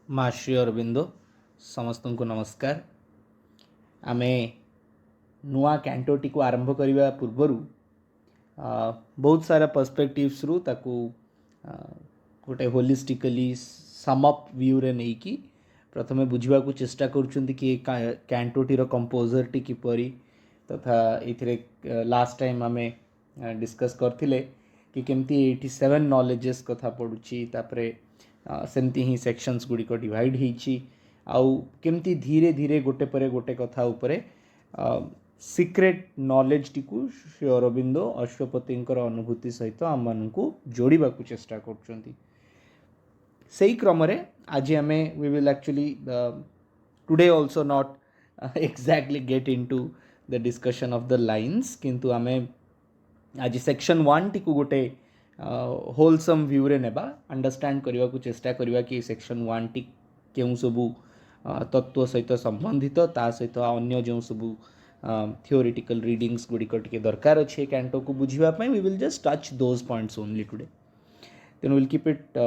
माँ श्री अरविंदो समस्त को नमस्कार। आमे नुआ कैंटोटी को आरंभ करने पूर्वर बहुत सारा पर्सपेक्टिव्स रु ताकू गोटे होलिस्टिकली समअप व्यू रे नहीं कि प्रथमे बुझा को चेष्टा करुँच कि कैंटोटीर कंपोजर टी किपरि तथा ये लास्ट टाइम आमे डिस्कस करथिले कि केमती 87 नॉलेजेस कथा पड़ुची तापरे सेमती ही सेक्शंस गुड़िक डिवाइड होईची आउ केमती धीरे धीरे गोटे परे गोटे कथा उपरे सिक्रेट नॉलेज टी को श्री अरविंदो अश्वपति अनुभूति सहित आम मानू जोड़ा चेष्टा करछंती। सही क्रम रे आज आमे we will actually today also not exactly get into the discussion of the lines किंतु आमे आज सेक्शन 1 टी को गोटे होलसम व्यू रे नेबा अंडरस्टैंड करने को चेष्टा करवा कि सेक्शन 1 टी केउं सबू तत्व सहित संबंधित ता सहित अन्य जो सबू थियोरिटिकल रीडिंग्स गुड़िक टिके दरकार अच्छे कैंटो को बुझापी we will just touch those points only today then will keep it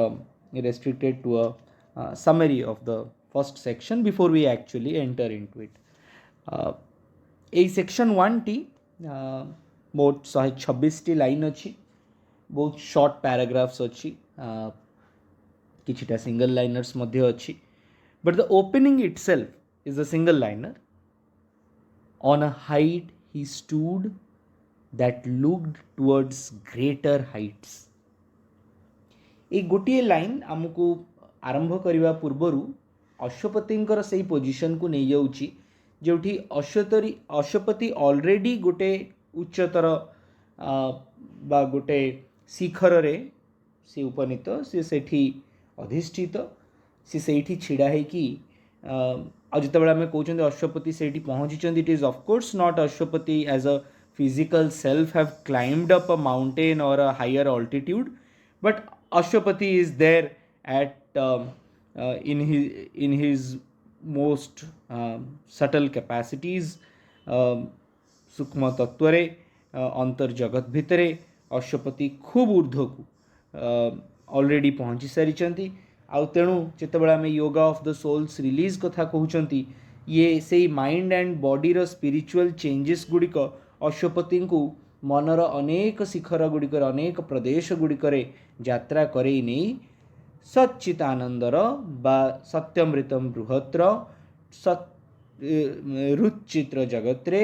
restricted to a summary of the first section before we actually enter into it. A section 1 T मोट 126 T line अच्छी बहुत short paragraphs अच्छी किछिटा single liners मध्य अच्छी but the opening itself is a single liner on a height he stood that looked towards greater Heights. ये गोटे line आमको आरंभ करने पूर्वर अश्वपति से पोजिशन को नहीं जाऊँगी जोठी अश्वपति ऑलरेडी गोटे उच्चतर बा गोटे शिखर रे से उपनीत सी सेठी अधिष्ठित सी सेठी छिड़ा है कि जिते आम कहते अश्वपति से पहुँची it is of course not Ashwapati as a physical self have climbed up a mountain और a higher altitude but Ashwapati is there at in his most subtle capacities सूक्ष्म तत्वरे अंतर जगत भितरे अश्वपति खूब ऊर्ध्व को ऑलरेडी पहुँची सारी आउ तेणु जितेबाला आम yoga of the soul's release कथा कहते ये से माइंड एंड बॉडी रो स्पिरिचुअल चेंजेस गुड़िक अश्वपति को मनर अनेक शिखर गुड़िकर अनेक प्रदेश गुड़िकर यात्रा करई नहीं सच्चितानंदर बा सत्यमृतम बृहत्र रुचित्र जगत्रे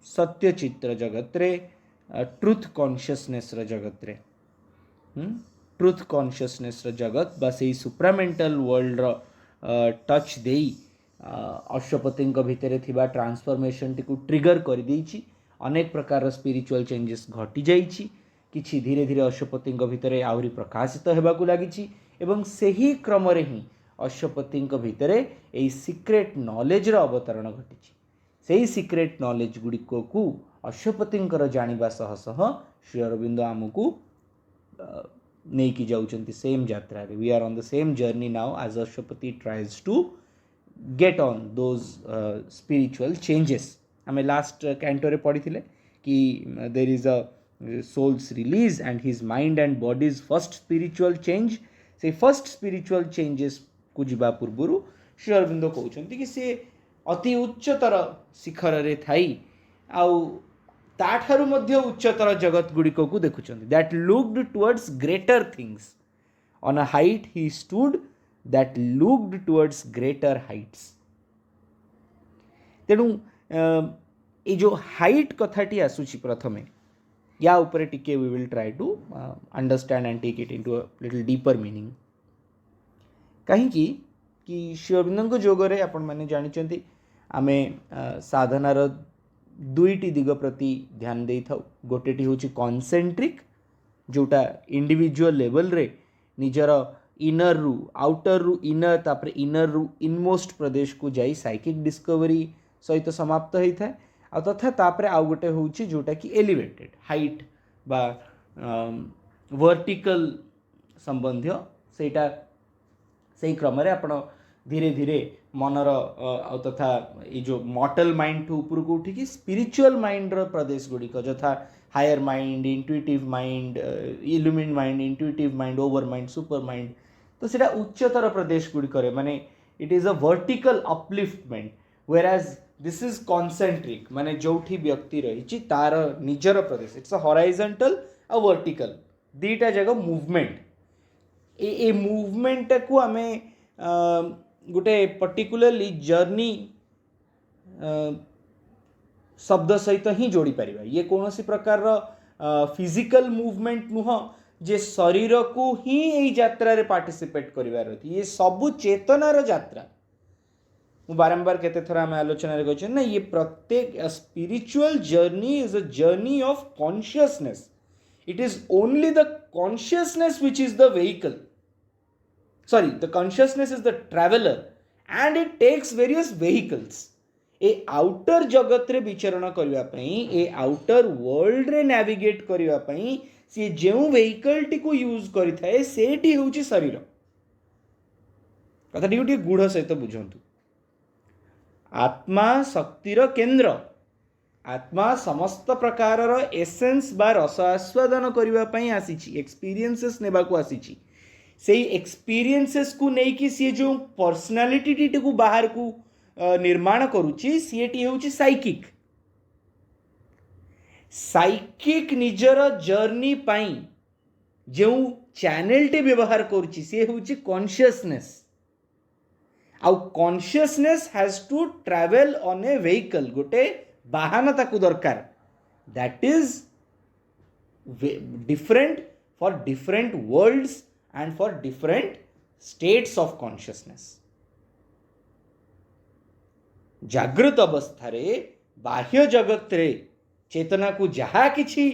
सत्यचित्र जगत्रे ट्रुथ कॉन्शियसनेस जगत्रे ट्रुथ कॉन्शियसनेस जगत बा से सुप्रामेंटल वर्ल्ड टच दे अश्वपति भितर थिबा ट्रांसफॉर्मेशन टी को ट्रिगर कर देछि अनेक प्रकार स्पिरिचुअल चेंजेस घटी जाइछि किछि धीरे धीरे अश्वपति भितर आहरी प्रकाशित होबाकू लागिछि एवं सही क्रम रे ही अश्वपति भितर एई सीक्रेट नॉलेज रो अवतरण घटिछि सेही सीक्रेट नॉलेज गुड़िक को अश्वपति जानिबा सह सह श्री अरविंद आमको नहीं कि जाउछन्ति सेम यात्रा रे we are on the same journey now as Ashwapati tries to get on those spiritual changes. आम लास्ट कैंटो रे पढ़ी कि there is a soul's release and his mind and bodies first spiritual change से first spiritual changes को जीवा पूर्व श्री अरविंद कहते कि सी अति उच्चतर शिखर रे थाई आउ ताठारु मध्य उच्चतर जगत गुड़िक को देखुं that looked towards greater things on a height he stood that looked towards greater heights. तेणु ये जो हाइट कथाटी आसूची प्रथमे या ऊपर टिके we will try to understand and take it into a little deeper meaning कहीं कि श्री अरविंद जोगरे आपण मैंने जानी आमे साधनार दुईटी दिग प्रति ध्यान दे था गोटेटी हूँ कॉन्सेंट्रिक जोटा इंडिविजुअल लेवल रे निजर इनर रु आउटर रु इनर तापर इनर रु इनमोस्ट प्रदेश को जाई साइकिक डिस्कवरी सहित समाप्त होता है आ तथा तापर आउ गोटे हूँ जोटा कि एलिवेटेड हाइट बा वर्टिकल संबंध्य सेटा से क्रम रे आपण धीरे धीरे मनर तथा ये जो मॉर्टल माइंड ठू ऊपर को उठिकी स्पिरिचुअल माइंड रो प्रदेश गुड़िक यथा higher mind intuitive mind illumined mind intuitive mind overmind supermind तो सेटा उच्चतर प्रदेश गुड़ी करे माने it is a vertical upliftment whereas this is concentric माने जोठी व्यक्ति रही तार निजर प्रदेश इट्स अ हॉराइजॉन्टल आ वर्टिकल दीटा जगह मूवमेंट ए मूवमेंट को आम गोटे पर्टिकुलरली जर्नी शब्द सहित ही जोड़ी पारिबा ये कौन सी प्रकार फिजिकल मूवमेंट नुह जे शरीर को ही यही यात्रा रे पार्टिसिपेट करिवार अछि ये सबु चेतनार यात्रा मु बारंबार केते थरा आम आलोचना रे कहछ ना ये प्रत्येक spiritual journey is a journey of consciousness it is only the consciousness which is the vehicle sorry the consciousness is the traveler and it takes various vehicles A outer जगत रे विचरण करबा पई ए आउटर वर्ल्ड रे navigate करबा पई सी जेउ vehicle T को use करि थाए सेठी होची शरीर कथा टी गुढ़ सहित बुझंतु आत्मा शक्तिर केंद्र आत्मा समस्त प्रकार एसेंस बा रस आस्वादन करबा पई आसीची एक्सपीरियंसेस नेबा को आसीची से एक्सपीरियंसेस को नहीं कि सी जो पर्सनालिटी को बाहर को निर्माण करुच्ची सीएटी होची साइकिक साइकिक निजर जर्नी पाई जो चैनल टे व्यवहार करुच्ची सी होची कॉन्शियसनेस आउ consciousness has to travel on a vehicle गोटे वाहन ताकू दरकार that is different for different worlds and for different states of consciousness जागृत अवस्था रे बाह्य जगत रे चेतना को जहा किछि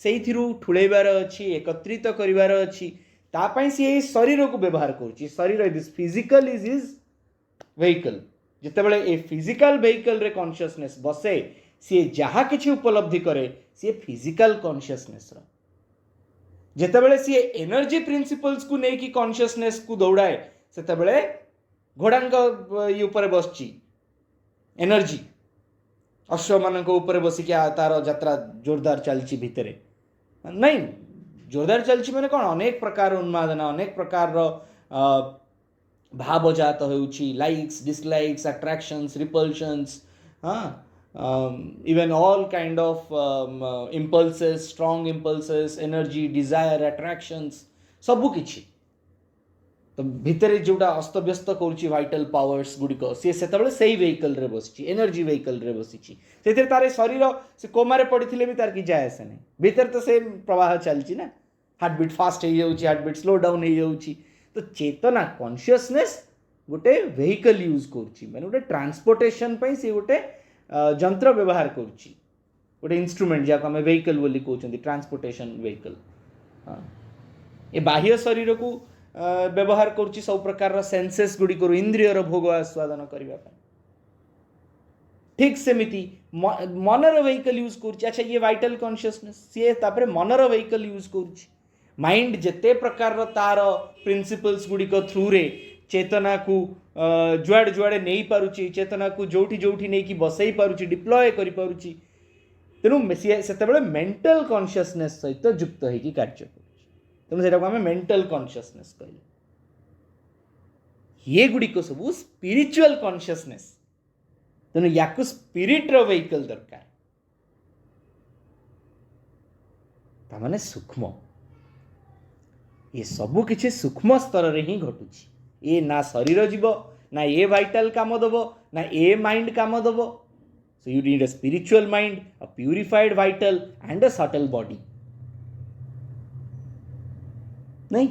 सेइथिरु ठुळेबार अछि एकत्रित करिवार अछि ता पई से शरीर को व्यवहार करूछि शरीर दिस फिजिकल इज व्हीकल जेतेबेले ए फिजिकल व्हीकल रे कॉन्शियसनेस बसे से जहा किछि उपलब्धि करे से फिजिकल कॉन्शियसनेस रो जेतेबेले सी एनर्जी प्रिंसिपल्स को नहीं कि कॉन्शियसनेस को दौड़ाए सेतेबेले घोड़ांक ये ऊपर बसची एनर्जी अश्व मान ऊपर बसिक तार यात्रा जोरदार चलची भितरे नहीं जोरदार चलची माने कौन अनेक प्रकार उन्मादना अनेक प्रकार भावजात होउची लाइक्स डिसलाइक्स अट्रैक्शंस रिपल्शंस हाँ even all kind of impulses strong impulses energy desire attractions सबु किछि तो भितरे जोटा अस्तव्यस्त करूची वाइटल पावर्स गुडिक से सेतबेले सेही व्हीकल रे बसची एनर्जी व्हीकल रे बसिची सेते तारे शरीर से कोमारे पडिथिले भी तार की जाय आसे नै भीतर तो सेम प्रवाह चलची ना हार्ट बीट फास्ट हे जाउची हार्ट बीट स्लो डाउन हे जाउची तो चेतना कॉन्शियसनेस गोटे व्हीकल यूज करूची माने गोटे ट्रांसपोर्टेशन पई से गोटे जंत्र व्यवहार करुच्ची गोटे इंस्ट्रूमेंट जहाँ आम व्हीकल बोली कहते ट्रांसपोर्टेशन व्हीकल ये बाह्य शरीर को व्यवहार करुच्ची सब प्रकार सेंसेस गुड़िक इंद्रियर भोग आस्वादन करने ठीक सेमिति मनर व्हीकल यूज करुच्ची अच्छा ये वाइटल कॉन्शियसनेस सी तापर मनर व्हीकल यूज करुच्ची माइंड जेते प्रकार तार प्रिंसिपल्स गुड़िक थ्रू रे चेतना को जुआड़े जुआड़े नहीं पारुची चेतना को जोठी जोठी नहीं कि बसई पारुची डिप्लॉय करि पारुची तेणु सेतेबेले मेंटल कॉन्शियसनेस सहित युक्त होगी कार्य करुची तेणु सेटा को आमे मेंटल कॉन्शियसनेस कहले ये गुड़िक सब स्पिरिचुअल कॉन्शियसनेस तेणु याकु स्पिरिट रो व्हीकल दरकार तामाने सूक्ष्म ये सबु किछि सूक्ष्म स्तर रे ही घटुची ये ना शरीर जीव ना ये वाइटल काम दब ना ये माइंड काम दब so you need a spiritual mind a purified vital and a subtle body नहीं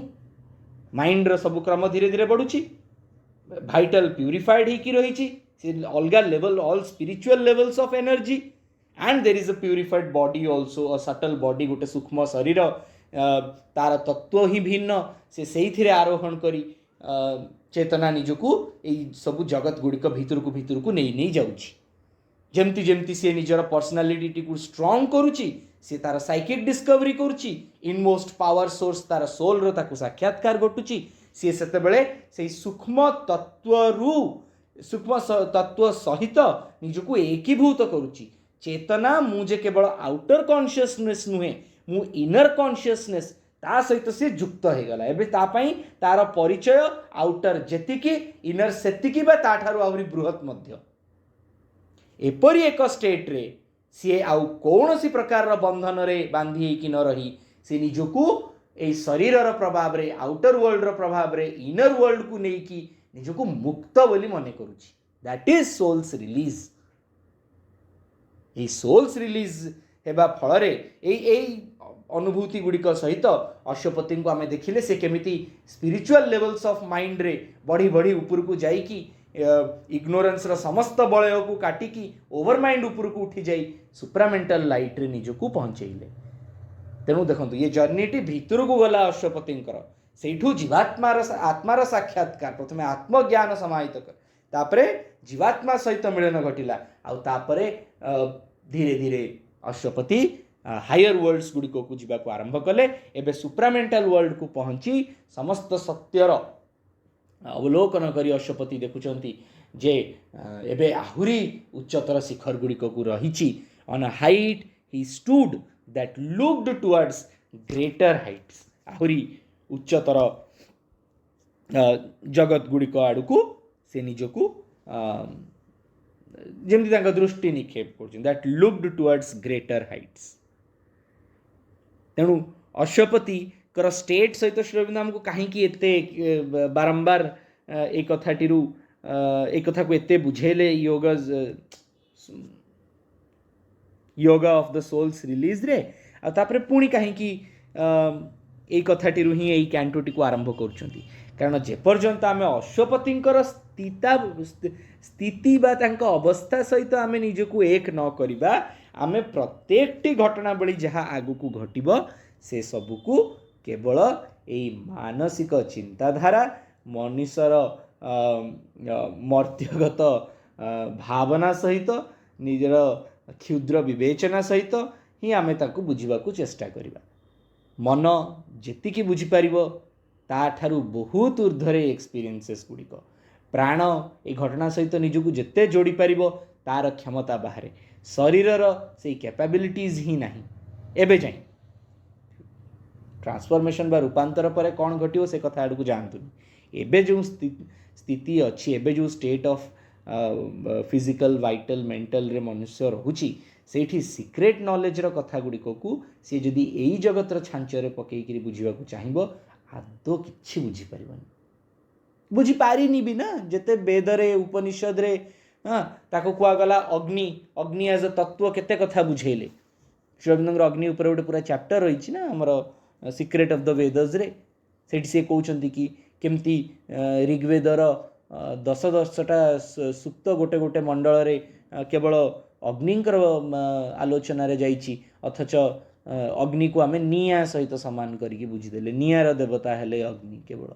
माइंड रो सब क्रम धीरे धीरे बढ़ुची वाइटल प्यूरिफाइड ही रही अलग level all spiritual levels of energy and there is a purified body also a subtle body गोटे सूक्ष्म शरीर तार तत्व ही भिन्न से आरोहण करी चेतना निजको यही सब जगत गुड़िक भितर को नहीं जाउची जमती जमती सी निजर पर्सनालिटी को स्ट्रांग करुची सी तार साइकिक डिस्कवरी करुची इनमोस्ट पावर सोर्स तार सोल रो ताकू साक्षात्कार घटुची सी सेतेबेले से सूक्ष्म तत्व सहित निजको एकीभूत करुची चेतना मुझे केवल आउटर कॉन्शियसनेस नुहे मु इनर कॉन्शियसनेस ता सहित सी युक्त हो गला एबे तापाई तार परिचय आउटर जेतिकी इनर सेतिकी बा ताठारु आहुरी बृहत मध्य एपरी एक स्टेट रे सी आउ कौनसी प्रकार बंधन रे बांधी कि न रही सी निजकू ए शरीर प्रभाव रे आउटर वर्ल्ड रो प्रभाव रे इनर वर्ल्ड को नेकी निजकू मुक्त बोली मने करूची that is soul's release a soul's release हेबा फल रे ए अनुभूति गुड़िक सहित अश्वपति को आम देखिले से केमिति स्पिरिचुअल लेवल्स ऑफ माइंड रे बढ़ी बढ़ी ऊपर को जाइकी इग्नोरेंस रो समस्त बलय को काटिकी ओवर माइंड ऊपर को उठी जाई सुप्रामेंटल लाइट रे निजको पहुंचेइले। तेणु देखंतु ये जर्नीटी भितर को गला अश्वपतिंकर सेठू जीवात्मार आत्मार साक्षात्कार प्रथमे आत्मज्ञान समाहित कर तापरे जीवात्मा सहित मिलन घटिला आउ तापरे धीरे धीरे अश्वपति हायर वर्ल्ड्स गुड़िक को जीवाक आरंभ कले एबे सुप्रामेंटल वर्ल्ड को पहुंची समस्त सत्यर अवलोकन करी अश्वपति देखुचंती जे एबे आहुरी उच्चतर शिखर गुड़िक को रहिछि on a height he stood that looked towards greater heights आहुरी उच्चतर जगत गुड़िक आड़कू से निजकू जेमती तांका दृष्टि निक्षेप कर that looked towards greater heights. तेणु अश्वपति कर स्टेट सहित श्री अरविंद आमको कहीं एते बारंबार एक कथाटीरू एक कथा को एते बुझेले yoga of the soul's release रे आ तापरे पुणी कहीं एक कथाटीरू ही एई कैंटोटी को आरंभ करुछंती कारण जे पर्यंत आमे अश्वपतिंकर स्थिति बा तांका अवस्था सहित आमे निजको एक न करिबा आमे प्रत्येकटी घटनावली जहाँ आगुक घटिब से सबुकू केवल एई मानसिक चिंताधारा मनुष्यर मर्त्यगत भावना सहित निजर क्षुद्र विवेचना सहित ही आमे ताकू बुझिबाकू चेष्टा करिबा। मन जेतिकी बुझी पारिबो ताठारु बहुत ऊर्ध्वरे एक्सपीरियंसेस गुड़िक प्राण ए घटना सहित निजकू जेते जोड़ी पारिबो तार क्षमता बाहरे शरीरर से कैपेबिलिटीज ही नहीं एबे जाए ट्रांसफॉर्मेशन बा रूपांतर पर कौन घटियो से कथा आड़ू जानतुनी एबे जो स्थिति अच्छी एबे जो state of physical vital mental रे मनुष्य रहुची सेठी सीक्रेट नॉलेज रो कथा गुड़िक को सी जदि एई जगतर छांचरे पकईकरी बुझिबाकू चाहिबो आदो किछि बुझी परिबनी बुझी पारिनी भी ना जेते वेदरे उपनिषद रे हाँ ताको कुआ गला अग्नि अग्नि एज अ तत्व केते कथा बुझेले श्री अरविंद अग्नि ऊपर गोटे पूरा चैप्टर रही ना हमर सीक्रेट ऑफ द वेदर्स रे सेठी से कहउचंती कि केमती ऋग्वेदर 10-10टा सुक्त गोटे गोटे मंडल रे केवल अग्निंकर आलोचना रे जाइछि अथच अग्नि को आमे निया सहित समान करिके बुझिदेले नियार देवता हेले अग्नि केवल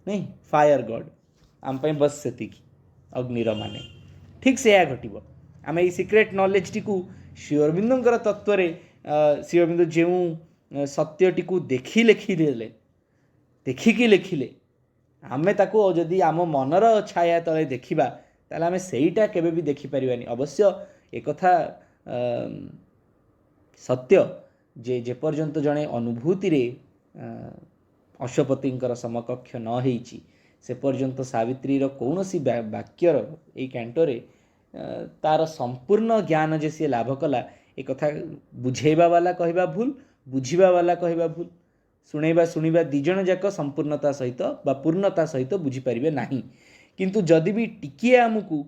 नहीं फायर गॉड आम पई बस सेतिकी अग्निर माने ठीक से या घटिब आम ये secret knowledge T Shri Arvinder तत्व श्री अरविंद जो सत्यटी को देखी लेखिले आमे ताको जदि आम मनर छाया तले देखिबा ताले आमे सेईटा केबे भी देखि परिबानी अवश्य एक कथा सत्य जे पर्यंत जड़े अनुभूति रे अश्वपतिंकर समकक्ष न होईची से पर्यंत सावित्रीर कौनसी वाक्यर ए कैंटोरे तार संपूर्ण ज्ञान जे सी लाभ कला एक कथा बुझेबा वाला कहबा भूल बुझिबा वाला कहबा भूल शुणेबा शुणिबा दिजन जाक संपूर्णता सहित बा पूर्णता सहित बुझी पारिबे नाही किंतु जदि भी टिकिए आमको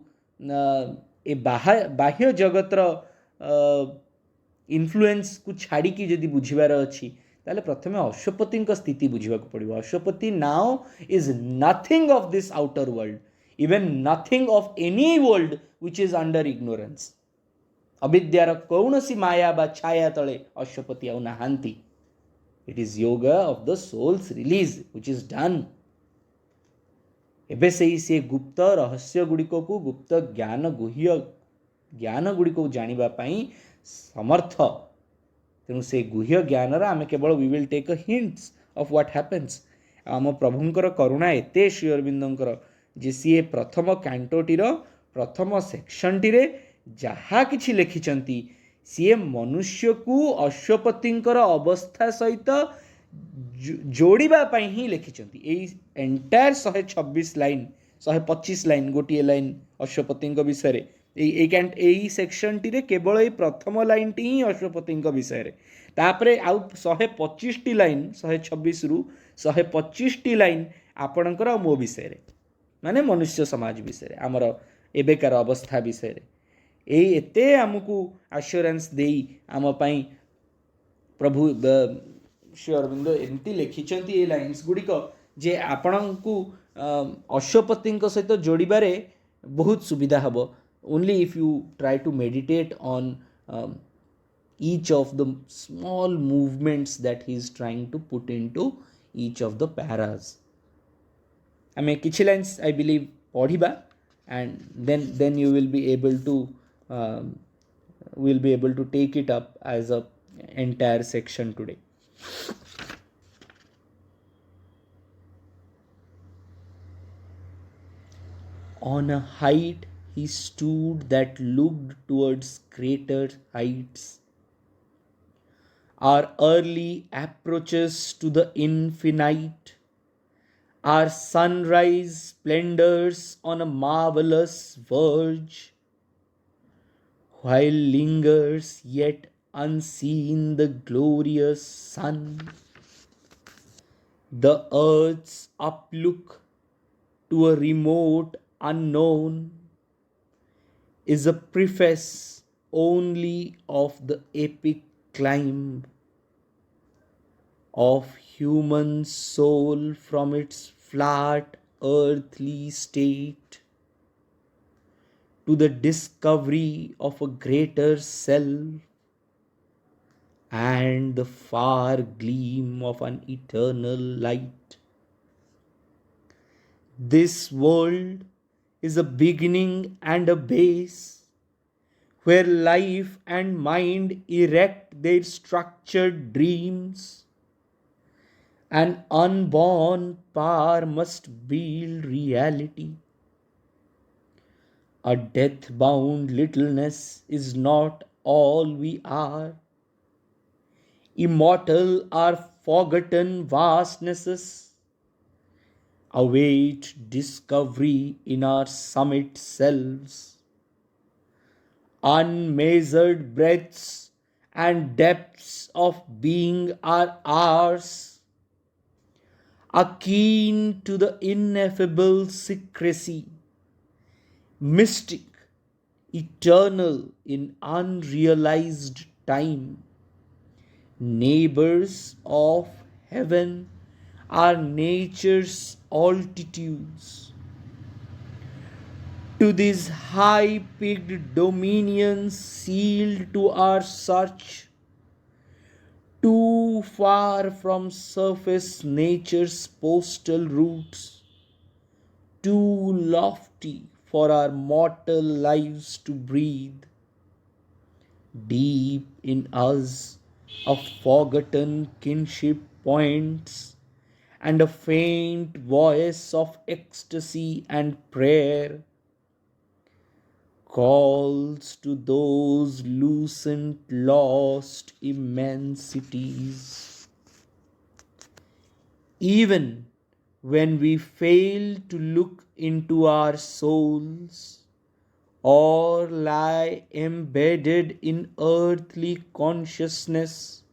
ए बाह्य जगतर इन्फ्लुएंस को छाड़ी की जदि बुझिबार अछि ताले प्रथमे अश्वपति स्थिति बुझा पड़ो Ashwapati now is nothing of this outer world even nothing of any world which is under ignorance अविद्यार कौनसी माया बा छाया तले अश्वपति आउ नाहांती it is yoga of the soul's release which is done एबे से गुप्त रहस्य गुड़िक को गुप्त ज्ञान गुह्य ज्ञान गुड़िक जानिबा पई समर्थ तेणु से गुह्य ज्ञान आम केवल we will take a hints of what happens आम प्रभुंकर करुणा एते श्री अरविंदंकर जे सी प्रथम कैंटोटीर प्रथम सेक्शनटी जहाँ किछि लिखिछंती सी मनुष्य को अश्वपतिंकर अवस्था सहित जोड़िबा पई ही लिखिछंती एई एंटायर 126 लाइन 125 लाइन गोटे लाइन अश्वपति विषय रे एई सेक्शन टी रे केवल एई प्रथम लाइन टी ही अश्वपति विषय रे तापरे आउ 125 टी लाइन 126 रु 125 टी लाइन आपणकर मो विषय रे माने मनुष्य समाज विषय रे हमर एबेकार अवस्था विषय रे एई एते हमकु एश्योरेंस देई आम पई प्रभु श्री अरविंद एमती लिखिंट ये लाइन्स गुड़िक जे आपण को अश्वपति सहित जोड़बारे बहुत सुविधा हम only if you try to meditate on each of the small movements that he is trying to put into each of the paras. I mean kichi lines I believe पढ़िबा and then you will be able to take it up as a entire section today. On a height he stood that looked towards greater heights. Our early approaches to the infinite, our sunrise splendors on a marvelous verge, while lingers yet unseen the glorious sun. The earth's uplook to a remote unknown is a preface only of the epic climb of human soul from its flat earthly state to the discovery of a greater self and the far gleam of an eternal light. This world is a beginning and a base where life and mind erect their structured dreams. An unborn power must build reality. A death-bound littleness is not all we are. Immortal are forgotten vastnesses await discovery in our summit selves. Unmeasured breadths and depths of being are ours, akin to the ineffable secrecy, mystic, eternal in unrealized time. Neighbors of heaven are nature's altitudes. To these high-peaked dominions sealed to our search, too far from surface nature's postal routes, too lofty for our mortal lives to breathe. Deep in us a forgotten kinship points, and a faint voice of ecstasy and prayer calls to those lucent lost immensities. Even when we fail to look into our souls or lie embedded in earthly consciousness,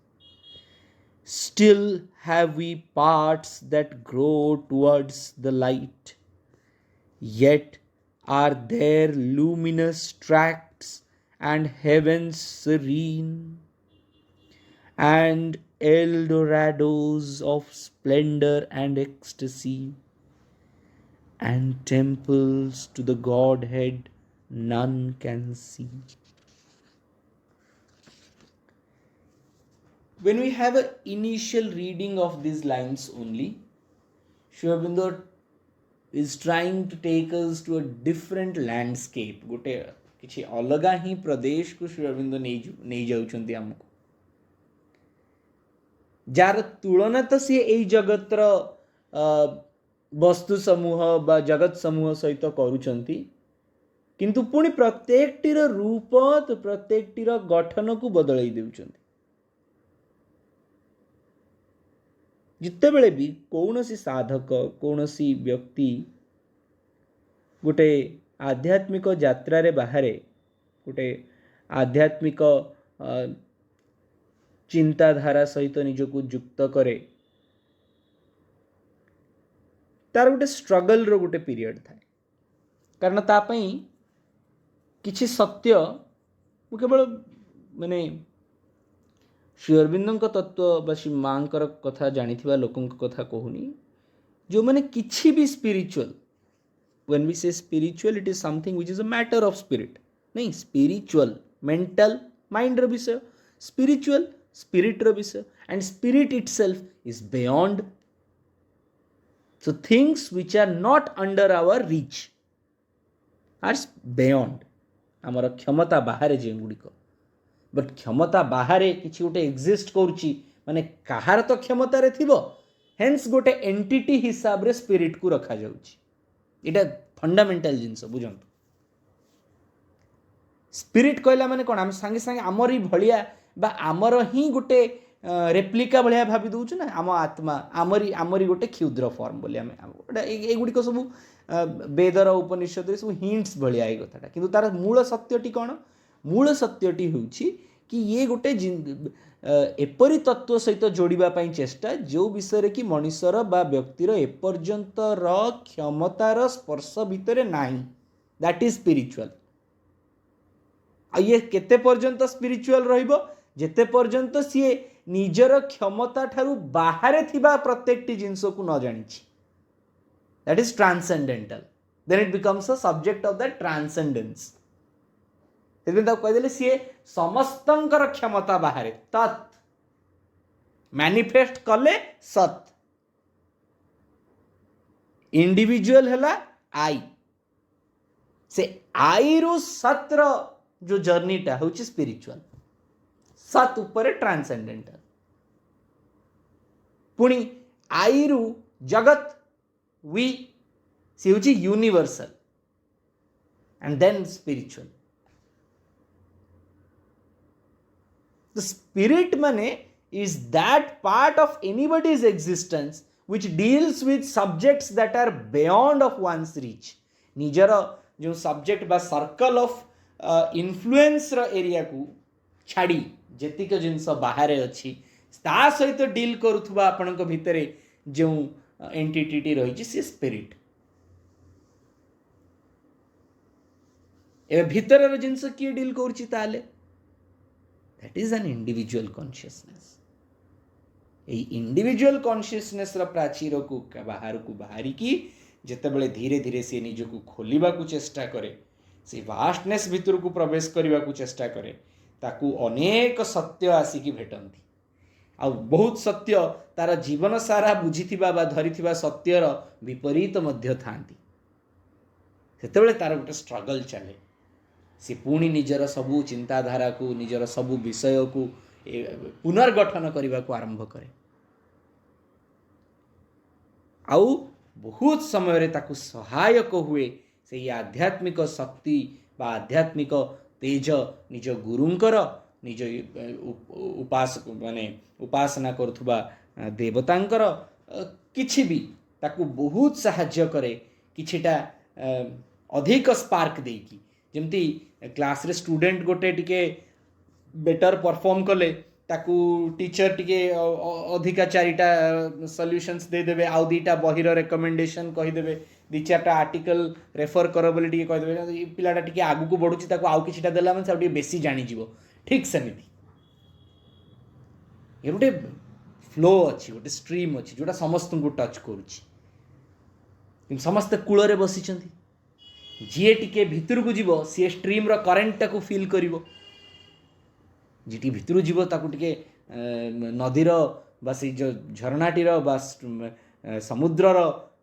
still have we parts that grow towards the light, yet are there luminous tracts and heavens serene, and Eldorados of splendor and ecstasy, and temples to the Godhead none can see. When we have an initial reading of these lines only, Sri Aurobindo is trying to take us to a different landscape. गोटे किसी अलगा ही प्रदेश को श्री अरविंद नहीं जाउछंती हमको jar तुलना तो सी एई जगतर वस्तु समूह बा जगत समूह सहित करूछंती किंतु पुणी प्रत्येकटीर रूप तो प्रत्येकटीर गठन को बदलाई देउछंती जितेबले भी कौन सी साधक कौन सी व्यक्ति गोटे आध्यात्मिक यात्रा रे बाहरे गोटे आध्यात्मिक चिंताधारा सहित निजको युक्त करे तार गोटे स्ट्रगल रो गोटे पीरियड थाए कारण तापई किछि सत्य मु केवल माने श्री अरविंद तत्व बा श्री माँ कथा जानी लोकों कथा कहूनी जो मैंने किछि भी spiritual when we say spiritual it is something which is a matter of spirit नहीं spiritual mental mind रो विषय spiritual spirit रो विषय and spirit itself is beyond so things which are not under our reach are beyond आमर क्षमता बाहर जे गुड़िक but क्षमता बाहर किसी गोटे एक्जिस्ट करुच्ची माने कहार तो क्षमता रे थिबो हेन्स गोटे एंटिटी हिसाब रे स्पिरिट को रखा जाउची इटा फंडामेंटल जिनस बुझंतु स्पिरिट कहला माने कोन हम संगे संगे आमरी भलिया बा आमर ही गोटे रेप्लिका भलिया भाबी दउछु ना आम आत्मा आमरी गोटे क्षुद्र फॉर्म बोली हमें ए गुडी को सब वेदर उपनिषद सब हिंट्स भलिया ए कथाटा किंतु तार मूल सत्यटी कोन मूल सत्यटी होउछि कि ये गोटे एपरी तत्व सहित जोड़िबा पई चेष्टा जो विषय कि मनुष्यर बा व्यक्तिर एपर्यंत क्षमतार स्पर्श भितर नाही दैट इज स्पिरिचुअल ये केते पर्यंत स्पिरिचुअल रहिबो जेते पर्यंत सी निजर क्षमता ठारू बाहर थिबा प्रत्येकटी जिंस को न जानिछि that is transcendental then it becomes a subject of the transcendence कहीदेले सी समस्तंकर क्षमता बाहर तत् मैनिफेस्ट कले सत इंडिविजुअल है आई से आई रु सत्र जो जर्नीटा हूँ स्पिरिचुअल सत उपर ट्रांसेंडेंटल पुणी आई रु जगत वी सी हूँ universal and then spiritual The spirit mane is that part of anybody's existence which deals with subjects that are beyond of one's reach. निजर जो सब्जेक्ट बा सर्कल ऑफ इन्फ्लुएंस रो एरिया को छाड़ी जेतिक जिनस बाहर अच्छी ता सहित डील करुथुबा आपनक भितरे जो एंटिटी रही सी स्पिरिट ए भितर जिनस किए डील करुची ताले that is an individual consciousness এই इंडिविजुअल कॉन्शियसनेस रा प्राचीर को बाहरी की जेतेबेले धीरे धीरे से निजको खोलिबा को चेष्टा करे से वास्टनेस भितर को प्रवेश करबा को चेष्टा करे ताकू अनेक सत्य आसिकी भेटंती आ बहुत सत्य तार जीवन सारा बुझीथिबा बा धरिथिबा सत्यर विपरीत मध्य थांती सेतेबेले तार गोटे स्ट्रगल चले सी पुणी निजर सबू चिंताधारा को निजर सबू विषय को पुनर्गठन करने को आरंभ करे आउ बहुत समय रे ताकू सहायक हुए से आध्यात्मिक शक्ति बा आध्यात्मिक तेज निज गुरुंकर निज उपासक माने उपासना करुथुबा देवतांकर किछि भी ताकू बहुत सहाय्य करे किछिटा अधिक स्पार्क देकी जमती क्लास रे स्टूडेंट गोटे टिके बेटर परफॉर्म कले ताकू टीचर टिके अधिका चारिटा सॉल्यूशंस दे देबे आउ दीटा बहिर रिकमेंडेशन कहि देबे दी चारटा आर्टिकल रेफर कर बोली टिके कहि देबे पिलाटा टिके आगु को बढ़ुची ताकू आउ किछिटा देला मन टिके बेसी जानि जीवो ठीक सेमिति ये गोटे फ्लो अच्छी गोटे स्ट्रीम अच्छी जोटा समस्त को टच करुच्ची समस्त कूल रे बसिचंती जी टिके भितर को जीव सी स्ट्रीम रो करेंट को फील करिवो जी भितर जीव ताकू टिके नदीर बा से जो झरनाटीर बा समुद्रर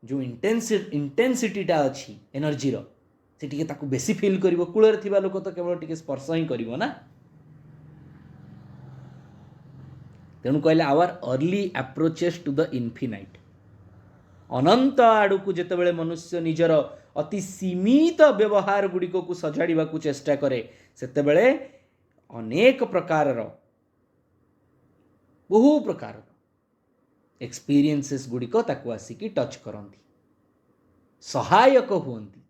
जो इंटेंसिटीटा अच्छी एनर्जी रो से टिके ताकू बेसी फील करिवो कूल रे थिबा लोक तो केवल टिके स्पर्श ही करिवो ना तेणु कहले our early approaches to the infinite अनंत आड़ को जितेबाला मनुष्य निजर अति सीमित व्यवहार गुड़िक को सजाड़ा को चेष्टा करे सेतेबेले अनेक प्रकार बहु प्रकार एक्सपीरियंसेस गुड़िक ताकू आसिकी टच करती, सहायक हुअन्ति।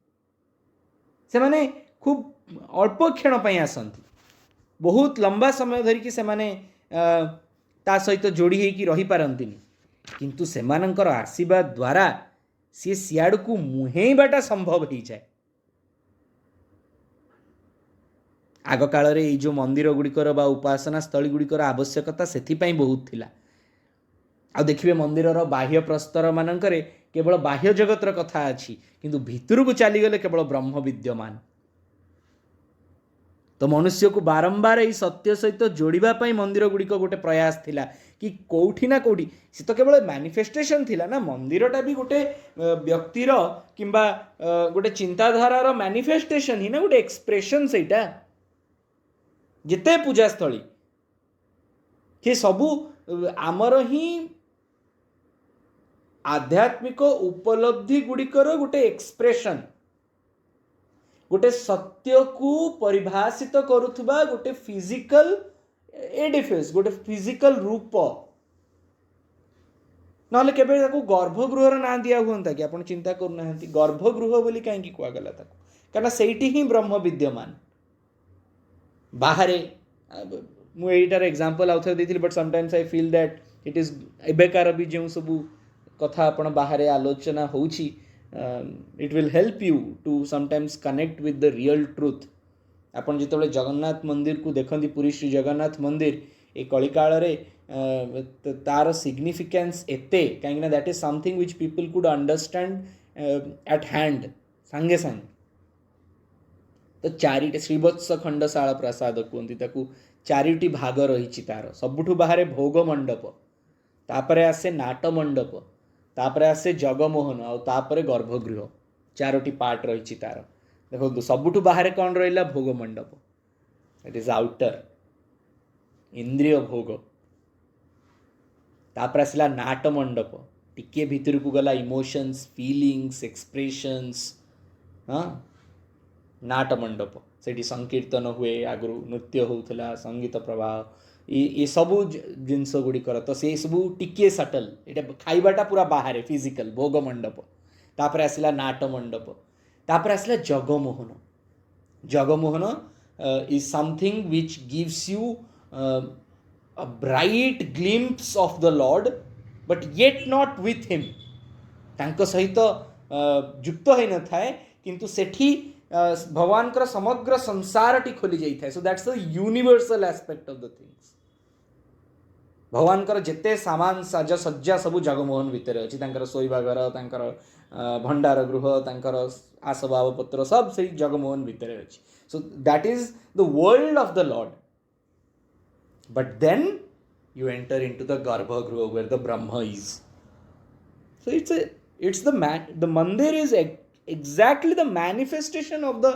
से माने खूब अल्प क्षण पई आसंती, बहुत लंबा समय धरिकी से माने ता सहित जोड़ी होइकी रही पारंतिनी, किंतु सेमानंकर आशीर्वाद द्वारा सी सियाड़ को मुहेबाटा संभव हो जाए। आग काल रे जो मंदिर गुड़िकर बा उपासना स्थली गुड़िकर आवश्यकता से बहुत थिला। आ देखिए मंदिर बाह्य प्रस्तर मानकरे केवल बाह्य जगतर कथा अच्छी, किंतु भितर को चलीगले केवल ब्रह्म विद्यमान। तो मनुष्य को बारंबार यही सत्य सहित जोड़ापी मंदिर गुड़िक गोटे प्रयास थिला कि कौटी ना कौटी से तो केवल मैनिफेस्टेशन थिला ना, मंदिरटा भी गोटे व्यक्तिर किंबा गोटे चिंताधारार मैनिफेस्टेशन ही ना, गोटे एक्सप्रेशन सेटा जिते पूजास्थली कि सबू आमर ही आध्यात्मिक उपलब्धि गुड़िकर गोटे एक्सप्रेशन, गोटे सत्य को परिभाषित करुथुबा गोटे फिजिकल एडिफिस, गोटे फिजिकल रूप। नहले केबे ताको गर्भगृहर ना दिया हुंता कि आपण चिंता करना हंती गर्भगृह बोली काहे कुआ गला ताको, कारण सेठी ही ब्रह्म विद्यमान। बाहरे मु एटार एग्जांपल आउथर देथिली, but sometimes I feel that it is एबेकार भी जो सब कथा आपण बाहरे आलोचना होउची, it will help you to sometimes connect with the real truth. आपण जिते जगन्नाथ मंदिर को देखती, पुरी श्री जगन्नाथ मंदिर ए कलिकाल रे तार सिग्निफिकेंस एते कहीं that is something which people could understand at hand सांगे सांगे। तो चारिटे श्रीवत्स खंडशाला प्रसाद कहते ताकू चारिटी भाग रही तार। सबुठु बाहर भोग मंडप, तापरे आसे नाट मंडप, तापरे आसे जगमोहन, आ तापरे गर्भगृह, चारोटी पार्ट रही तार। देखो सबुठु बाहर कौन रहा? भोग मंडप, इट इज आउटर इंद्रिय भोग। तापर आसला नाट मंडप, टिके भितर को गला इमोशंस, फीलिंग्स, एक्सप्रेशंस। हाँ, नाट मंडप सेठी संकीर्तन हुए, आगु नृत्य होउथला, संगीत प्रवाह, ये सबू जिनस गुड़िकर। तो से सबू टिके सटल, ये खाइबाटा पूरा बाहर फिजिकल भोग मंडप। तापर आसला नाट मंडप, तापर आसला Jagmohan. Jagmohan is something which gives you a bright glimpse of the Lord, but yet not with him। तांको सहित युक्त है न थाए, किंतु सेठी भगवान कर समग्र संसार टी खोली जाई थाए। So that's the universal aspect of the things. भगवान कर जेते सामान साज सज्जा सबू जगमोहन भितर अछि, तांकर सोइबा घर, तांकर भंडार गृह, तांकर आसबाब पत्र सब से जगमोहन भितर अछि। So that is the world of the Lord. But then you enter into the Garbhagruha where the Brahma is. So it's the mandir is exactly the manifestation of the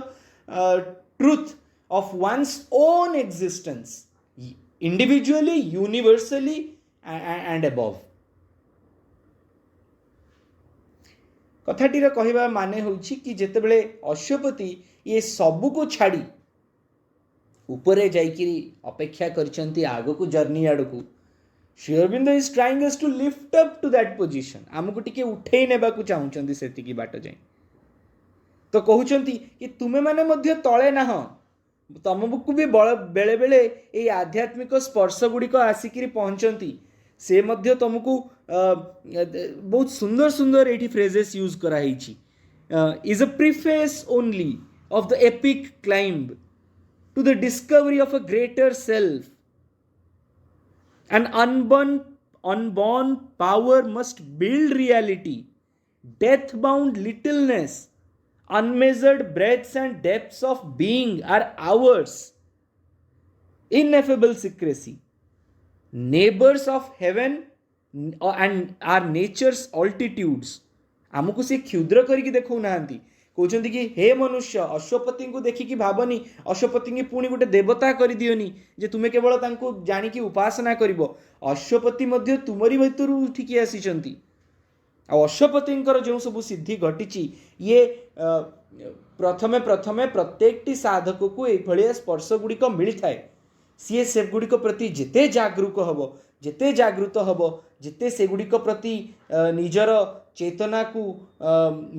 truth of one's own existence, individually, universally, and above. कथाटीर कहवा माने होछि कि जेतेबेले अश्वपति ये सबू को छाड़ी उपरे जाइकिरी अपेक्षा करचंती आगो को जर्नी आड़ को, Sri Aurobindo is trying us to lift up to that position. आमको टिके उठेई नेबा को चाहउचंती सेतिकी बाट जाई। तो कहउचंती कि तुमे माने मध्य तळे ना हो, तमको भी बेले बेले ए आध्यात्मिक स्पर्श गुड़िक आसिकिरी पहुंचंती। से मध्य तुमको बहुत सुंदर सुंदर एठी फ्रेजेस यूज करा हिची। Is a preface only of the epic climb to the discovery of a greater self. An unborn power must build reality. Death-bound littleness, unmeasured breadths and depths of being are ours. Ineffable secrecy. Neighbors of heaven and are nature's altitudes. आमको से क्षुद्र करके देखो नांती, कहते कि हे मनुष्य अश्वपति को देखिकी भावनी, अश्वपति की पुणी गोटे देवता कर दियोनी जे तुम्हें केवल तांको जानिकी उपासना करिवो। अश्वपति मध्य तुमरी भीतर उठिकी आसीचंती। आ अश्वपतिंकर जो सब सिद्धि घटी ये प्रथमे प्रथमे प्रत्येकटी साधक को ये स्पर्श गुड़िक मिली थाए। सी से गुड़िक प्रति जिते जागरूक हम, ଯେତେ ଜାଗୃତ ହେବ, ଯେତେ ସେଗୁଡ଼ିକ ପ୍ରତି ନିଜର ଚେତନାକୁ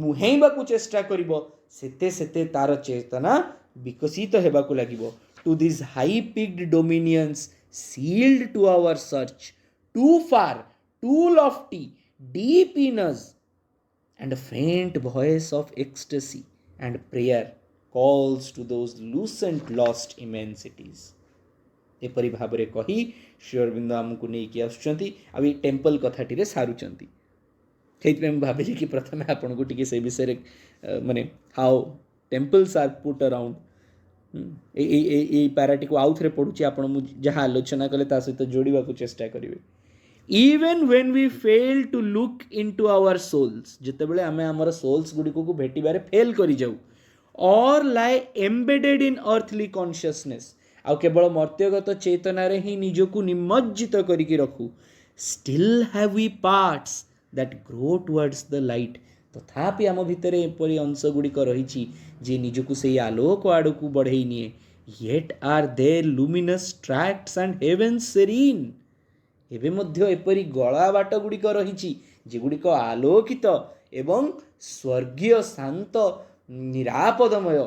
ମୁହେଇବାକୁ ଚେଷ୍ଟା କରିବ, ସେତେ ସେତେ ତାର ଚେତନା ବିକଶିତ ହେବାକୁ ଲାଗିବ। To this high peaked dominions sealed to our search, too far, too lofty, deep in us, and a faint voice of ecstasy and prayer calls to those lucent lost immensities. ଏପରି ଭାବରେ କହି ଶ୍ରୀ ଅରବିନ୍ଦ ଆମକୁ ନେଇକି ଆସୁଛନ୍ତି ଆଉ ଏଇ ଟେମ୍ପଲ କଥାଟିରେ ସାରୁଛନ୍ତି। ସେଇଥିପାଇଁ ମୁଁ ଭାବିଲି କି ପ୍ରଥମେ ଆପଣଙ୍କୁ ଟିକେ ସେ ବିଷୟରେ ମାନେ ହାଉ ଟେମ୍ପଲ୍ସ ଆର୍ ପୁଟ୍ ଅରାଉଣ୍ଡ ଏଇ ପାରାଟିକୁ ଆଉ ଥରେ ପଢ଼ୁଛି, ଆପଣ ମୁଁ ଯାହା ଆଲୋଚନା କଲେ ତା ସହିତ ଯୋଡ଼ିବାକୁ ଚେଷ୍ଟା କରିବେ। Even when we fail to look in to our souls, ଯେତେବେଳେ ଆମେ ଆମର ସୋଲ୍ସ ଗୁଡ଼ିକୁ ଭେଟିବାରେ ଫେଲ୍ କରିଯାଉ, or lie embedded in earthly consciousness, ଆଉ କେବଳ ମର୍ତ୍ତ୍ୟଗତ ଚେତନାରେ ହିଁ ନିଜକୁ ନିମଜ୍ଜିତ କରିକି ରଖୁ, still have we parts that grow towards the light, ତଥାପି ଆମ ଭିତରେ ଏପରି ଅଂଶ ଗୁଡ଼ିକ ରହିଛି ଯେ ନିଜକୁ ସେଇ ଆଲୋକ ଆଡ଼କୁ ବଢ଼େଇ ନିଏ। Yet are there luminous tracts and heavens serene, ଏବେ ମଧ୍ୟ ଏପରି ଗଳା ବାଟ ଗୁଡ଼ିକ ରହିଛି ଯେଗୁଡ଼ିକ ଆଲୋକିତ ଏବଂ ସ୍ୱର୍ଗୀୟ ଶାନ୍ତ ନିରାପଦମୟ।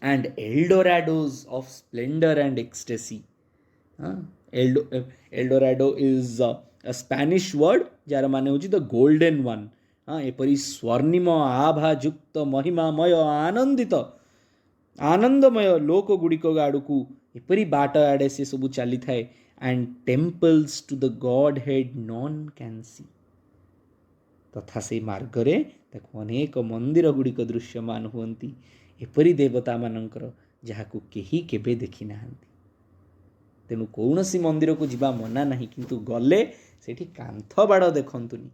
and Eldorados of splendor and ecstasy. Eldorado is a Spanish word jar माने होची the golden one. एपरी स्वर्णिम आभा युक्त महिमामय आनंदित आनंदमय लोक गुड़िक आड़कू एपरी बाट आड़े से सबू चली थाए and temples to the Godhead none can see. तथा से मार्गरे ताकू अनेक मंदिर गुड़िक दृश्यमान हुअंती एपरी देवता मानकर जहाकू केही केबे देखी नाहंती। तेणु कौनसी मंदिर को जीवा मना नहीं, किंतु गले सेठी कांथ बाड़ देखंतुनी,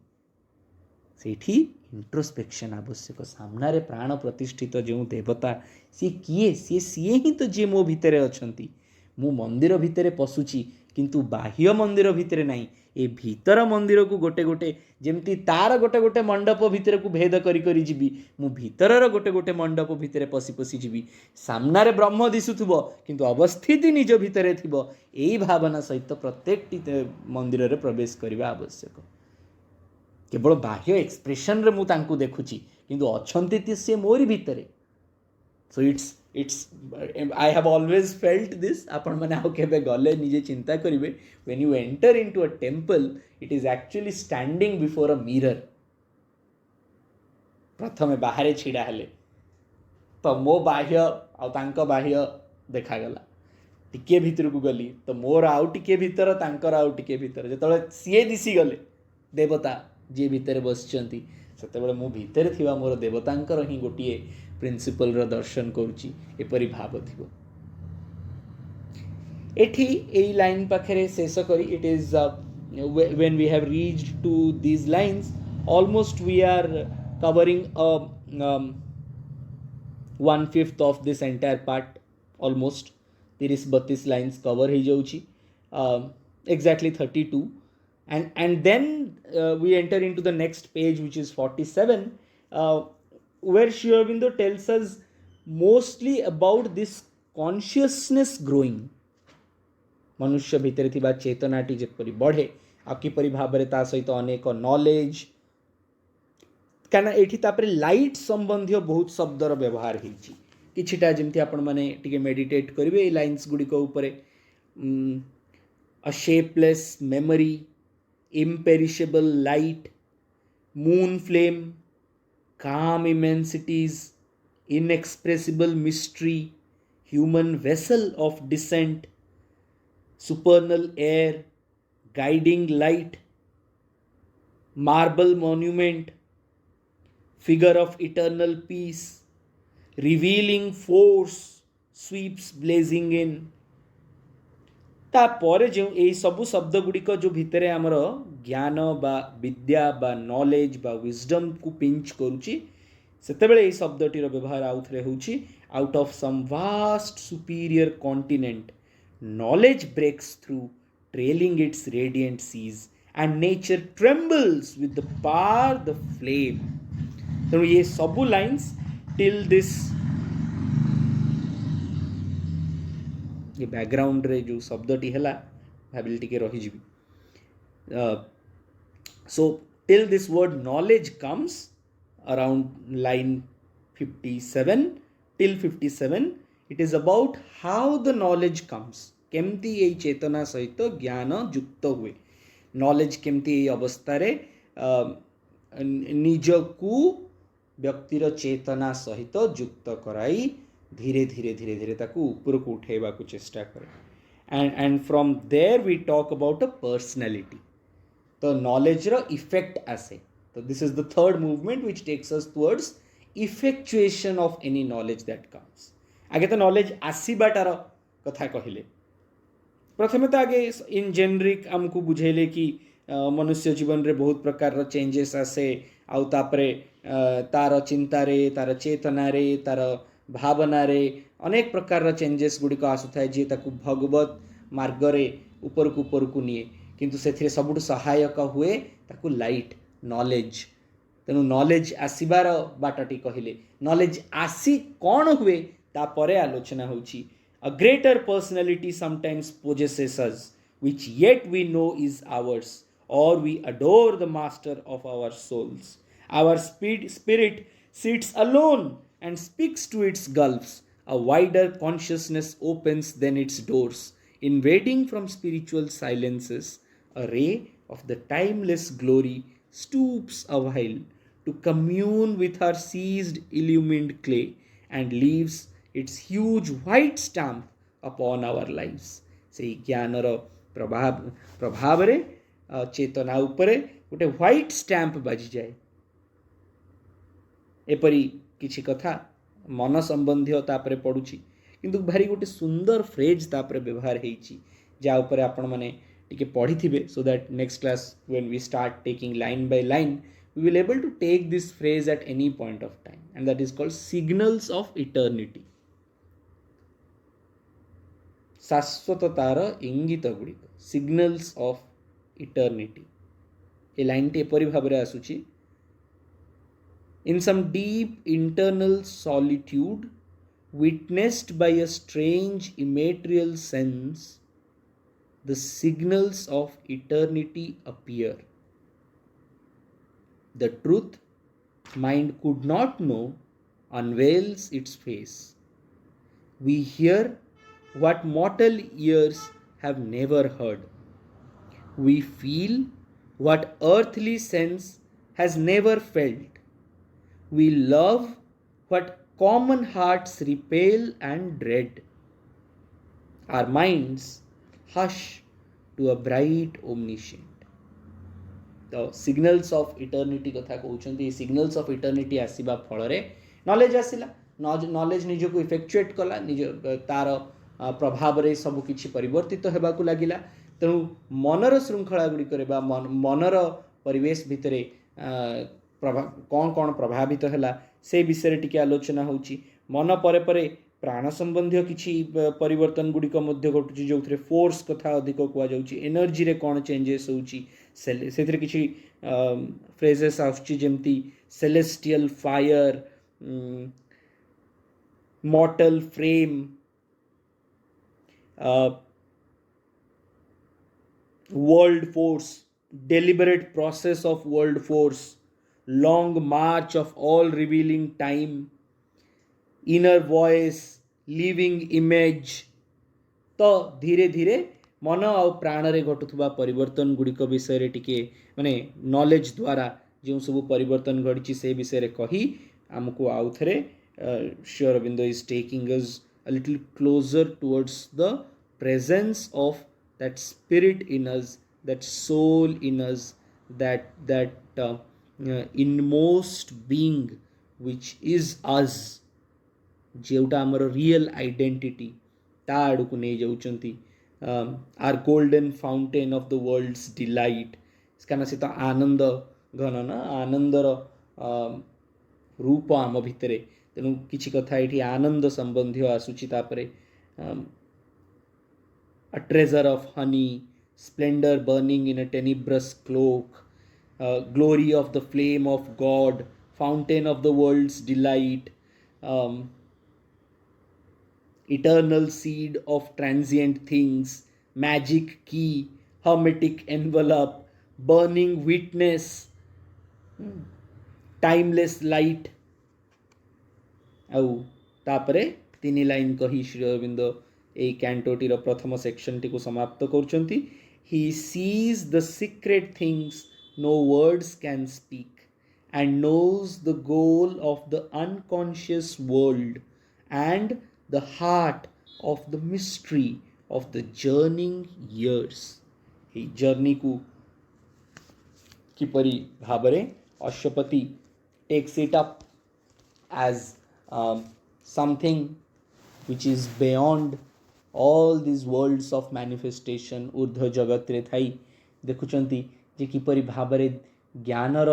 सेठी इंट्रोस्पेक्शन आवश्यक। सामने प्राण प्रतिष्ठित जो देवता सी किए सी ही तो जे मो भितरे अछंती। मु मंदिर भितरे पशुची किंतु बाह्य मंदिर भितरे नहीं। ए भीतर मंदिर को गोटे गोटे जेमती तार गोटे गोटे मंडप भितर को भेद करी करी जीवी, मु भीतर गोटे गोटे मंडप भितर पशि पशि जीवी। सामने ब्रह्म दिशुथुब किंतु अवस्थिति निज भितर थिब, एई भावना सहित प्रत्येक मंदिर रे प्रवेश करबा आवश्यक। केवल बाह्य एक्सप्रेशन रे मु तांकु देखुची किंतु अछंती ती से मोरी भितरे। सो it's I have always felt this. आपण माने आउ केबे गले निजे चिंता करिवे, when you enter into a temple it is actually standing before a mirror. प्रथमे बाहरे छिड़ा हेले तो मो बाह्य आ तांको बाह्य देखा गला, टिके भीतर को गली तो मोर आउ टिके भीतर तांकर आउ टिके भीतर, जेतले सीए दिसी गले देवता जे भीतर बसचंती सेतेबेले मो भीतर थिबा मोर देवतांकर ही गोटिए प्रिंसिपल र दर्शन करूची एपरी भाव थिबो। एठी एई लाइन पाखरे शेष करी it is when we have reached to these lines almost we are covering 1/5 of this entire part, almost 30-32 lines cover ही जाउची, exactly 32, and then we enter into the next page which is 47, where Sri Aurobindo tells us mostly about this consciousness growing. मनुष्य भितर थिबा चेतनाटी जेपरि बढ़े आ किपरि भाबरे ता सहित अनेक knowledge, काना एठी तापरे लाइट संबंधी बहुत शब्दर व्यवहार हिची किछिटा जेमति आपण माने टिके मेडिटेट करिवे ए लाइन्स गुडी को ऊपरे। A shapeless memory, imperishable light, moon flame, calm immensities, inexpressible mystery, human vessel of descent, supernal air, guiding light, marble monument, figure of eternal peace, revealing force sweeps blazing in. तापर जो यही सबू शब्द गुड़िक जो भितर आमर ज्ञान बा विद्या बा नॉलेज बा विजडम को पिंच करुची, सेतेबेले यही शब्दटीर व्यवहार आउ थरे होची out of some vast superior continent knowledge breaks through trailing its radiant seas and nature trembles with the power the flame. तेणु ये सबू लाइन्स टिल दिस ये बैकग्राउंड रे जो शब्दटी है ଭାବିଲି ଟିକେ ରହିଯିବି। So till this word knowledge comes around line 57 till 57, it is about how the knowledge comes, केमती ये चेतना सहित ज्ञान युक्त हुए, नॉलेज केमती ये अवस्था निजकू व्यक्तिर चेतना सहित युक्त कराई धीरे धीरे धीरे धीरे ताकू ऊपर को उठेबा को चेष्टा करे। And from there we talk about a personality, तो नॉलेज रो इफेक्ट आसे। तो this is the third movement which takes us towards effectuation of any knowledge that comes. आगे तो नॉलेज आसीबाटार कथा कहले, प्रथमे तो आगे इन जेनरिक आमको बुझेले कि मनुष्य जीवन रे बहुत प्रकार चेंजेस आसे, आउ तापरे तार चिंतारे, तार चेतनारे, तार भावनारे अनेक प्रकार चेंजेस गुड़िक आसुଥାଏ जे ताकू भगवत मार्गरे उपरकू निए, किंतु से सबुठ सहायक हुए ताकू लाइट नॉलेज। तेणु नॉलेज आसबार बाटटी कहले, नॉलेज आसी कौन हुए तापरे आलोचना होची। A greater personality sometimes possesses us, which yet we know is ours, or we adore the master of our souls. Our spirit sits alone and speaks to its gulfs. A wider consciousness opens then its doors, invading from spiritual silences. A ray of the timeless glory stoops a while to commune with her seized illumined clay and leaves its huge white stamp upon our lives. से ज्ञानर प्रभाव रे चेतना उपरे गोटे white stamp बाजी जाए। एपरी किछि कथा मन संबंधी तापरे पड़ुछि, किंतु भारी गोटे सुंदर फ्रेज तापरे व्यवहार हेछि जा उपरे आपण माने टिके पढ़ी थिबे, so that next class when we start taking line by line we will able to take this phrase at any point of time, and that is called signals of eternity. शाश्वततार इंगित गुड़िक, सिग्नल्स ऑफ इटर्निटी। ये line टी एपरी भाव आसुची, in some deep internal solitude witnessed by a strange immaterial sense the signals of eternity appear. The truth mind could not know unveils its face. We hear what mortal ears have never heard. We feel what earthly sense has never felt. We love what common hearts repel and dread. Our minds hush to a bright omniscient. तो signals of eternity कथा कहते, signals of eternity आसवा फल knowledge आसला, knowledge निजक इफेक्चुएट कला, निज तार प्रभाव रे सब किछि परिवर्तित होबाकू लागिला। तेणु मनर श्रृंखला गुड़िक मनर परिवेश भितर कौन कौन प्रभावित है से विषय टिके आलोचना होची। मन परे परे प्राण संबंधी किछि परिवर्तन गुड़िक घटुची, जो फोर्स कथा अधिक कहुच्छी, एनर्जी रे कौन चेंजेस होची, से किसी फ्रेजेस आसुची जेमती celestial fire, mortal frame, world force, deliberate process of world force, long march of all revealing time, inner voice, living image. तो धीरे धीरे मन आ प्राण रे घटुवा परिवर्तन गुड़िक विषय टिके माने नॉलेज द्वारा जो सब परिवर्तन घटी से विषय कही आमको आउ थे Shri Aurobindo is taking us a little closer towards the presence of that spirit in us, that soul in us, that inmost being which is us, जोटा आमर रियल आइडेंटिटी ता आड़ को नहीं जाउचंती। आर golden fountain of the world's delight, इसका ना तो आनंद घन ना आनंदर रूप आम भितर। तेणु किछि कथा ये आनंद संबंधी आसूची। तापरे a treasure of honey, splendour burning in a tenebrous cloak, glory of the flame of God, fountain of the world's delight, eternal seed of transient things, magic key, hermetic envelope, burning witness, timeless light। ଆଉ ତାପରେ 3 line କହି ଶ୍ରୀ ଅରବିନ୍ଦ এই କ୍ୟାଣ୍ଟୋଟିର ପ୍ରଥମ ସେକ୍ସନଟିକୁ ସମାପ୍ତ କରୁଛନ୍ତି। He sees the secret things no words can speak and knows the goal of the unconscious world and the heart of the mystery of the journeying years। এই ଜର୍ଣ୍ଣିକୁ କିପରି ଭାବରେ Ashwapati takes it up as something which is beyond all these worlds of manifestation, ऊर्ध्व जगत रे थाई देखुचंती जे किपरि भाबरे ज्ञानर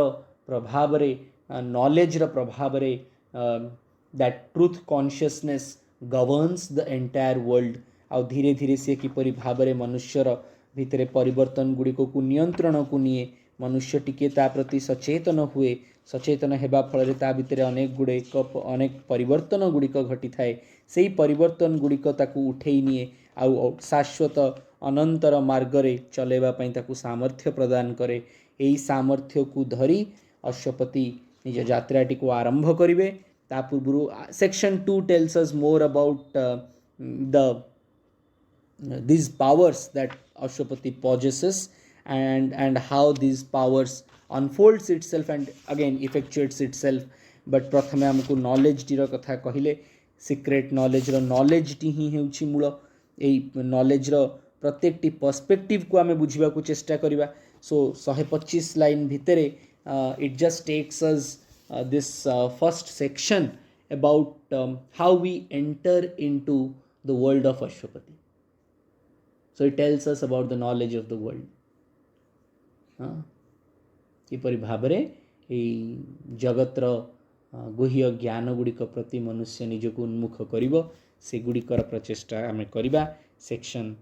प्रभावरे नॉलेज र प्रभावरे that truth consciousness governs the entire world। आ धीरे धीरे से किपरि भाबरे मनुष्यर भितरे परिवर्तन गुड़िक को नियंत्रण को निए मनुष्य टिके ता प्रति सचेतन हुए। सचेतन हेबा फल ता भितर अनेक गुड़िक अनेक परिवर्तन गुड़िक घटी थाए। सेही परिवर्तन गुड़िक ताकू उठेई निए आउ शाश्वत अनंतर मार्गरे चलेबा पई ताकू सामर्थ्य प्रदान करे। एही सामर्थ्य को धरी अश्वपति निज यात्राटी को आरंभ करिवे। ता पूर्वरु section 2 tells us more about the these powers that Ashwapati possesses and how these powers unfolds itself and again effectuates itself। but प्रथमे हमको नॉलेज टीर कथा कहिले सीक्रेट नॉलेज रो नॉलेज टी ही हेउछि मूल। एई नॉलेज रो प्रत्येक टी पर्सपेक्टिव को आमे बुझिबा को चेष्टा करिबा। सो 125 लाइन भितरे it just takes us this first section about how we enter into the world of Ashwapati। So it tells us about the knowledge of the world। किपरि भाबरे एई जगतर गुह्य ज्ञान गुड़िक प्रति मनुष्य निजको उन्मुख करिवो से गुड़िकर प्रचेष्टा आमे करिबा सेक्शन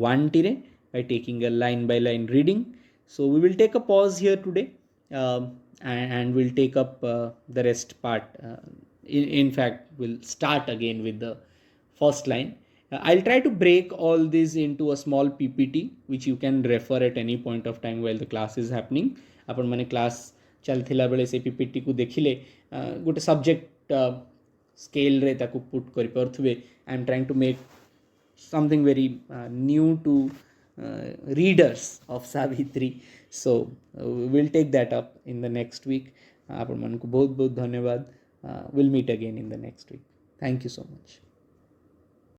1 टी रे by taking a line by line reading। So we will take a pause here today and we'll take up the rest part। In fact we'll start again with the first line। I'll try to break all this into a small PPT which you can refer at any point of time while the class is happening। अपन माने class चलथिला बेले से PPT को देखिले गोटे subject scale रे ताकू put करि परथुबे। I am trying to make something very new to readers of Savitri। So we'll take that up in the next week। आपण मानकु बहुत बहुत धन्यवाद। We'll meet again in the next week। Thank you so much।